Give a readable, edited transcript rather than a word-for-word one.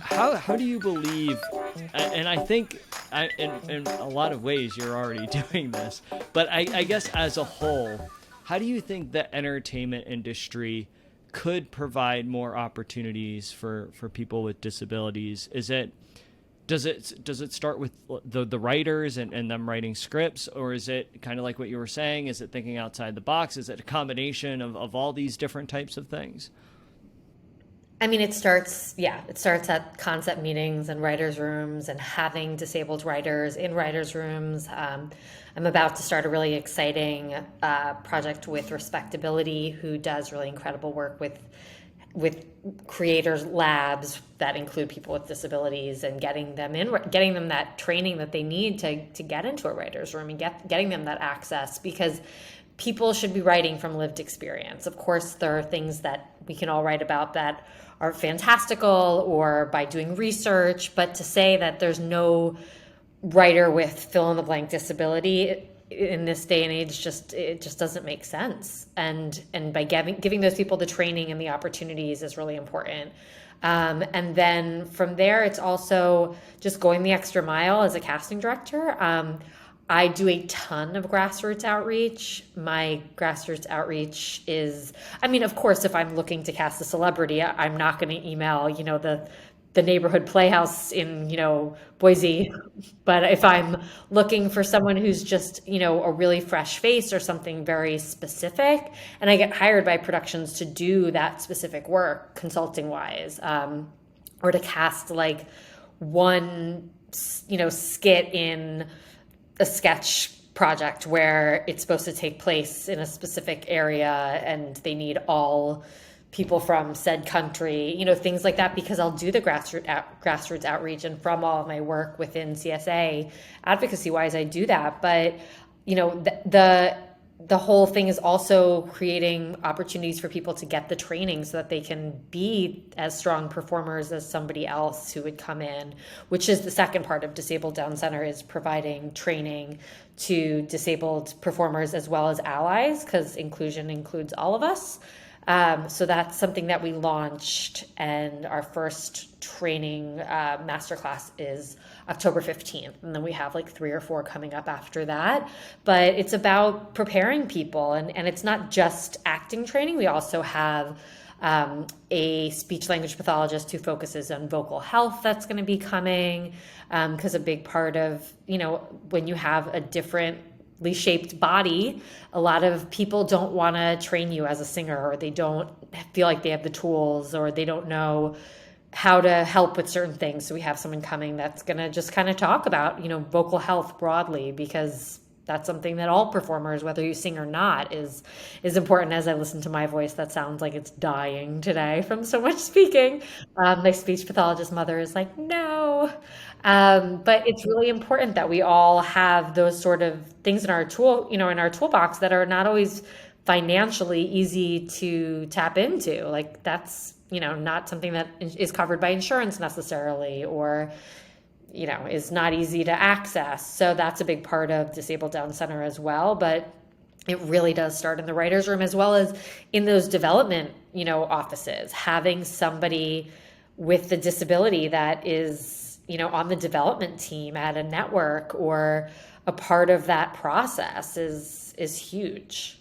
How do you believe, and I think in a lot of ways you're already doing this, but I guess as a whole, how do you think the entertainment industry could provide more opportunities for people with disabilities? Does it start with the writers and them writing scripts, or is it kind of like what you were saying? Is it thinking outside the box? Is it a combination of all these different types of things? I mean, it starts at concept meetings and writers' rooms and having disabled writers in writers' rooms. I'm about to start a really exciting project with Respectability, who does really incredible work with creators labs that include people with disabilities, and getting them that training that they need to get into a writer's room, and getting them that access, because people should be writing from lived experience. Of course, there are things that we can all write about that are fantastical or by doing research, but to say that there's no writer with fill in the blank disability in this day and age, it just doesn't make sense. And by giving those people the training and the opportunities is really important. And then from there, it's also just going the extra mile as a casting director. I do a ton of grassroots outreach. My grassroots outreach is, I mean, of course, if I'm looking to cast a celebrity, I'm not going to email, the neighborhood playhouse in, Boise. But if I'm looking for someone who's just, a really fresh face or something very specific, and I get hired by productions to do that specific work, consulting wise, or to cast like one, skit in a sketch project where it's supposed to take place in a specific area and they need all people from said country, things like that, because I'll do the grassroots outreach, and from all of my work within CSA advocacy wise, I do that. But, the whole thing is also creating opportunities for people to get the training so that they can be as strong performers as somebody else who would come in, which is the second part of Disabled Down Center, is providing training to disabled performers as well as allies, because inclusion includes all of us. So that's something that we launched, and our first training masterclass is October 15th. And then we have like 3 or 4 coming up after that. But it's about preparing people, and it's not just acting training. We also have a speech language pathologist who focuses on vocal health that's going to be coming, because a big part of, when you have a differently shaped body, a lot of people don't want to train you as a singer, or they don't feel like they have the tools, or they don't know how to help with certain things. So we have someone coming that's going to just kind of talk about, vocal health broadly, because that's something that all performers, whether you sing or not, is important. As I listen to my voice, that sounds like it's dying today from so much speaking. My speech pathologist mother is like, no. But it's really important that we all have those sort of things in our in our toolbox that are not always financially easy to tap into. Like that's, not something that is covered by insurance necessarily, or is not easy to access. So that's a big part of Disabled Down Center as well. But it really does start in the writer's room, as well as in those development, offices, having somebody with the disability that is, on the development team at a network or a part of that process is huge.